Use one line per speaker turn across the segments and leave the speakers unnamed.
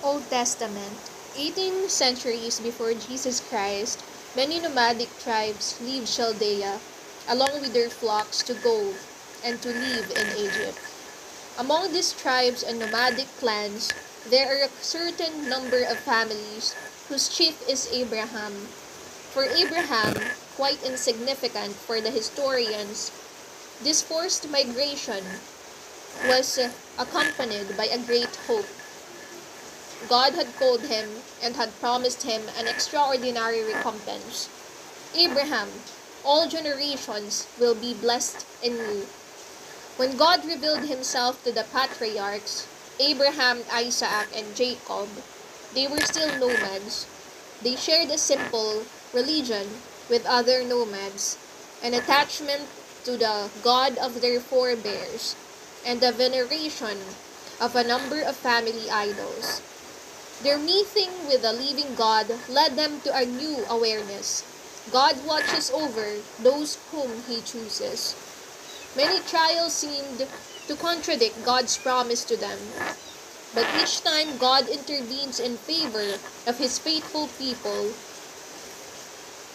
Old Testament. 18 centuries before Jesus Christ, many nomadic tribes leave Chaldea, along with their flocks to go and to live in Egypt. Among these tribes and nomadic clans, there are a certain number of families whose chief is Abraham. For Abraham, quite insignificant for the historians, this forced migration was accompanied by a great hope. God had called him and had promised him an extraordinary recompense. Abraham, all generations will be blessed in you. When God revealed himself to the patriarchs, Abraham, Isaac, and Jacob, they were still nomads. They shared a simple religion with other nomads, an attachment to the God of their forebears, and the veneration of a number of family idols. Their meeting with the living God led them to a new awareness. God watches over those whom He chooses. Many trials seemed to contradict God's promise to them, but each time God intervenes in favor of His faithful people,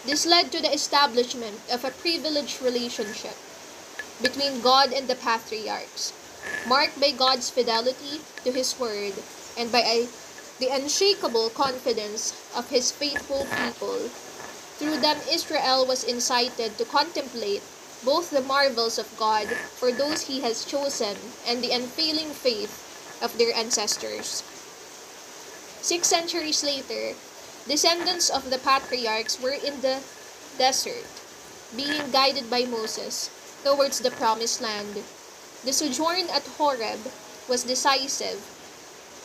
this led to the establishment of a privileged relationship between God and the patriarchs, marked by God's fidelity to His word and by the unshakable confidence of His faithful people. Through them, Israel was incited to contemplate both the marvels of God for those He has chosen and the unfailing faith of their ancestors. 6 centuries later, descendants of the patriarchs were in the desert, being guided by Moses towards the promised land. The sojourn at Horeb was decisive.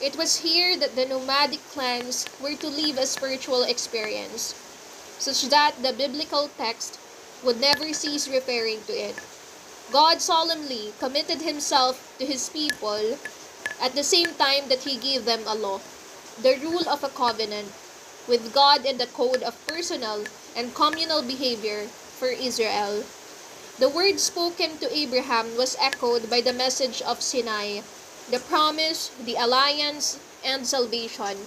It was here that the nomadic clans were to live a spiritual experience, such that the biblical text would never cease referring to it. God solemnly committed Himself to His people at the same time that He gave them a law, the rule of a covenant with God and the code of personal and communal behavior for Israel. The word spoken to Abraham was echoed by the message of Sinai. The promise, the alliance, and salvation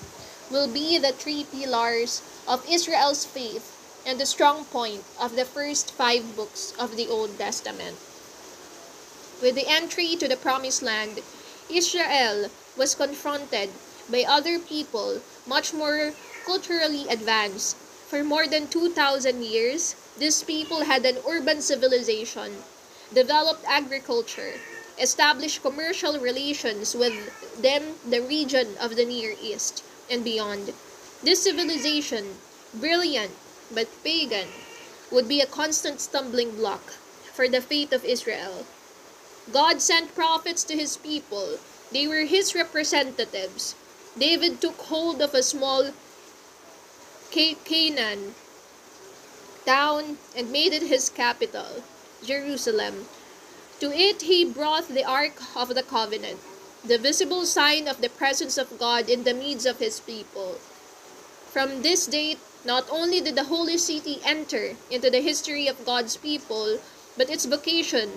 will be the three pillars of Israel's faith and the strong point of the first 5 books of the Old Testament. With the entry to the Promised Land, Israel was confronted by other people much more culturally advanced. For more than 2,000 years, these people had an urban civilization, developed agriculture, established commercial relations within the region of the Near East and beyond. This civilization, brilliant but pagan, would be a constant stumbling block for the faith of Israel. God sent prophets to His people. They were His representatives. David took hold of a small Canaan town and made it his capital, Jerusalem. To it he brought the Ark of the Covenant, the visible sign of the presence of God in the midst of His people. From this date, not only did the holy city enter into the history of God's people, but its vocation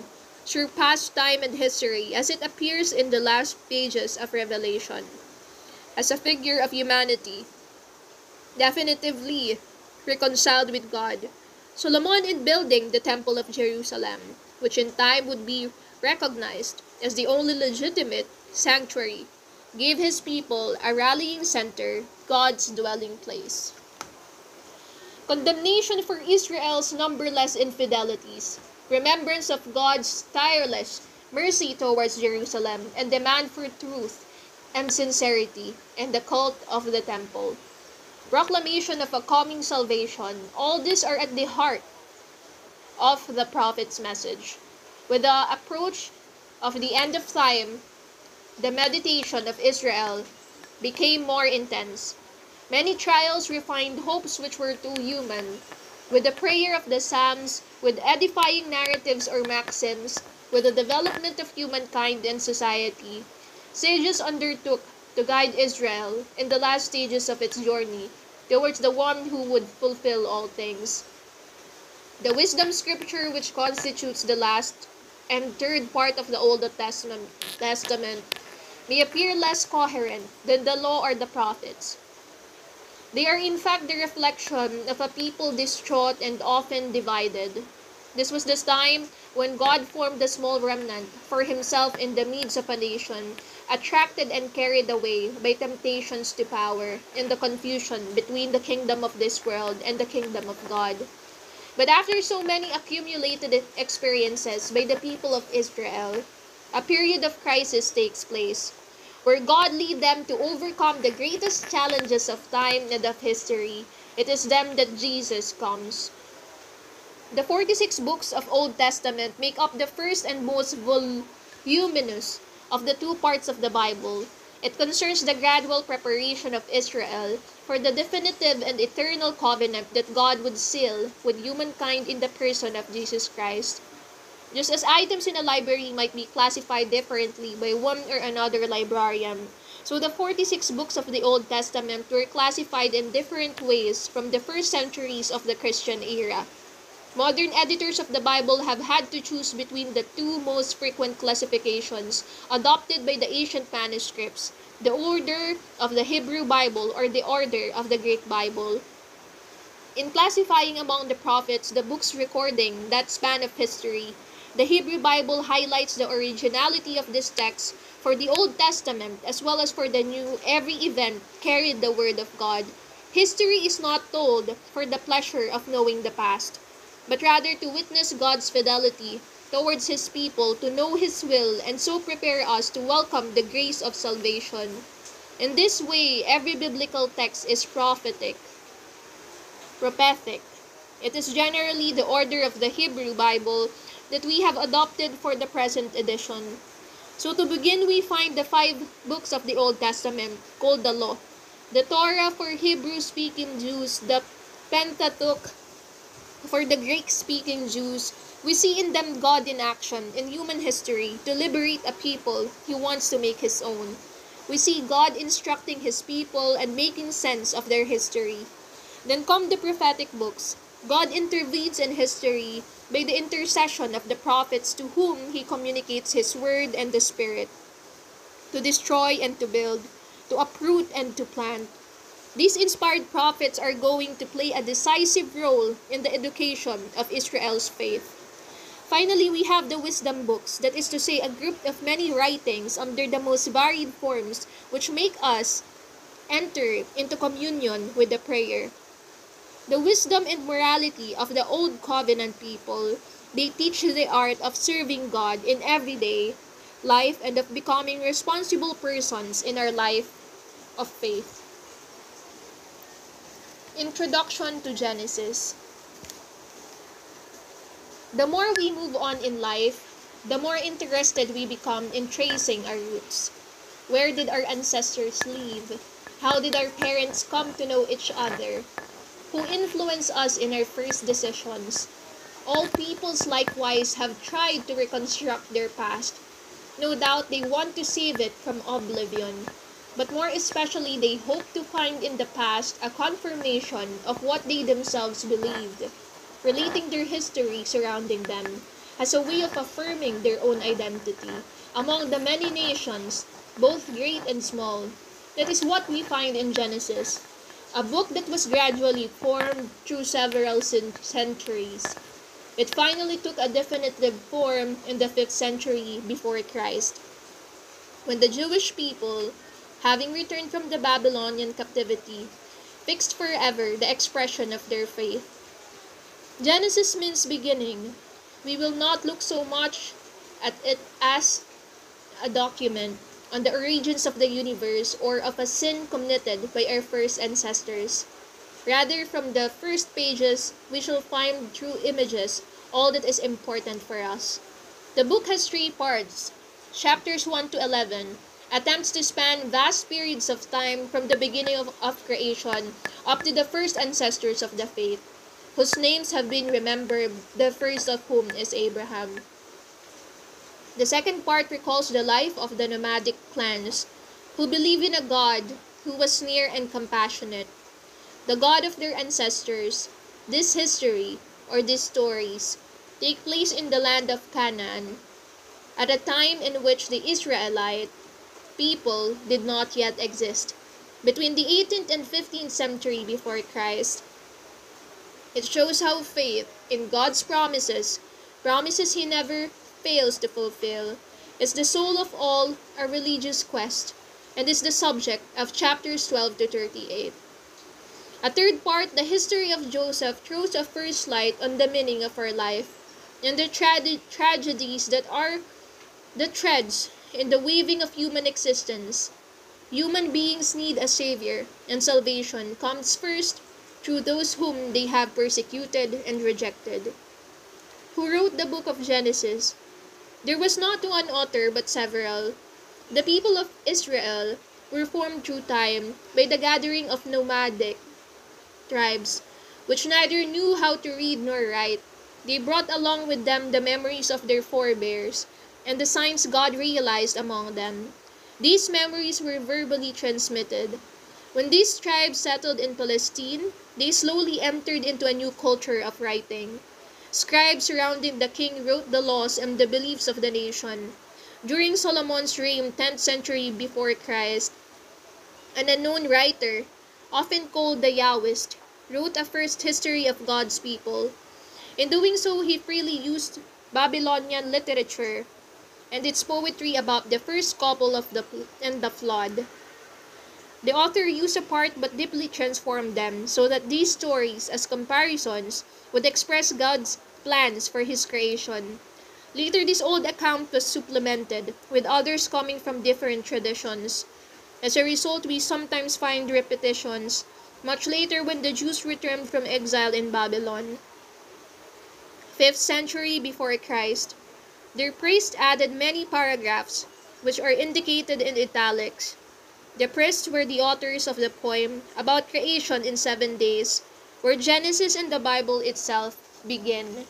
surpassed time and history as it appears in the last pages of Revelation. As a figure of humanity, definitively reconciled with God, Solomon, in building the Temple of Jerusalem, which in time would be recognized as the only legitimate sanctuary, gave his people a rallying center, God's dwelling place. Condemnation for Israel's numberless infidelities, remembrance of God's tireless mercy towards Jerusalem, and demand for truth and sincerity in the cult of the temple. Proclamation of a coming salvation, all these are at the heart of the prophet's message. With the approach of the end of time, the meditation of Israel became more intense. Many trials refined hopes which were too human. With the prayer of the Psalms, with edifying narratives or maxims, with the development of humankind and society, sages undertook to guide Israel in the last stages of its journey towards the one who would fulfill all things. The wisdom scripture which constitutes the last and third part of the Old Testament may appear less coherent than the law or the prophets. They are in fact the reflection of a people distraught and often divided. This was the time when God formed a small remnant for himself in the midst of a nation, attracted and carried away by temptations to power and the confusion between the kingdom of this world and the kingdom of God. But after so many accumulated experiences by the people of Israel, a period of crisis takes place, where God lead them to overcome the greatest challenges of time and of history. It is then that Jesus comes. The 46 books of Old Testament make up the first and most voluminous of the two parts of the Bible. It concerns the gradual preparation of Israel for the definitive and eternal covenant that God would seal with humankind in the person of Jesus Christ. Just as items in a library might be classified differently by one or another librarian, so the 46 books of the Old Testament were classified in different ways from the first centuries of the Christian era. Modern editors of the Bible have had to choose between the two most frequent classifications adopted by the ancient manuscripts, the order of the Hebrew Bible or the order of the Greek Bible. In classifying among the prophets the books recording that span of history, the Hebrew Bible highlights the originality of this text. For the Old Testament, as well as for the New, every event carried the Word of God. History is not told for the pleasure of knowing the past, but rather to witness God's fidelity towards His people, to know His will, and so prepare us to welcome the grace of salvation. In this way, every biblical text is prophetic. It is generally the order of the Hebrew Bible that we have adopted for the present edition. So to begin, we find the 5 books of the Old Testament called the Law, the Torah for Hebrew-speaking Jews, the Pentateuch for the Greek-speaking Jews. We see in them God in action in human history to liberate a people He wants to make His own. We see God instructing His people and making sense of their history. Then come the prophetic books. God intervenes in history by the intercession of the prophets to whom He communicates His word and the Spirit, to destroy and to build, to uproot and to plant. These inspired prophets are going to play a decisive role in the education of Israel's faith. Finally, we have the wisdom books, that is to say, a group of many writings under the most varied forms which make us enter into communion with the prayer. The wisdom and morality of the Old Covenant people, they teach the art of serving God in everyday life and of becoming responsible persons in our life of faith. Introduction to Genesis. The more we move on in life, the more interested we become in tracing our roots. Where did our ancestors live? How did our parents come to know each other? Who influenced us in our first decisions? All peoples likewise have tried to reconstruct their past. No doubt they want to save it from oblivion. But more especially they hope to find in the past a confirmation of what they themselves believed, relating their history surrounding them, as a way of affirming their own identity among the many nations, both great and small. That is what we find in Genesis, a book that was gradually formed through several centuries. It finally took a definitive form in the 5th century before Christ, when the Jewish people, having returned from the Babylonian captivity, fixed forever the expression of their faith. Genesis means beginning. We will not look so much at it as a document on the origins of the universe or of a sin committed by our first ancestors. Rather, from the first pages, we shall find through images all that is important for us. The book has 3 parts. Chapters 1 to 11 attempts to span vast periods of time from the beginning of creation up to the first ancestors of the faith, whose names have been remembered, the first of whom is Abraham. The second part recalls the life of the nomadic clans, who believe in a God who was near and compassionate, the God of their ancestors. This history, or these stories, take place in the land of Canaan, at a time in which the Israelites people did not yet exist. Between the 18th and 15th century before Christ, it shows how faith in God's promises he never fails to fulfill, is the soul of all our religious quest and is the subject of chapters 12 to 38. A third part, the history of Joseph, throws a first light on the meaning of our life and the tragedies that are the threads in the weaving of human existence. Human beings need a savior, and salvation comes first through those whom they have persecuted and rejected. Who wrote the book of Genesis? There was not one author but several. The people of Israel were formed through time by the gathering of nomadic tribes, which neither knew how to read nor write. They brought along with them the memories of their forebears and the signs God realized among them. These memories were verbally transmitted. When these tribes settled in Palestine, they slowly entered into a new culture of writing. Scribes surrounding the king wrote the laws and the beliefs of the nation. During Solomon's reign, 10th century before Christ, an unknown writer, often called the Yahwist, wrote a first history of God's people. In doing so, he freely used Babylonian literature and its poetry about the first couple and the flood. The author used a part but deeply transformed them so that these stories, as comparisons, would express God's plans for his creation. Later, this old account was supplemented, with others coming from different traditions. As a result, we sometimes find repetitions much later when the Jews returned from exile in Babylon. 5th century before Christ, their priest added many paragraphs, which are indicated in italics. The priests were the authors of the poem about creation in 7 days, where Genesis and the Bible itself begin.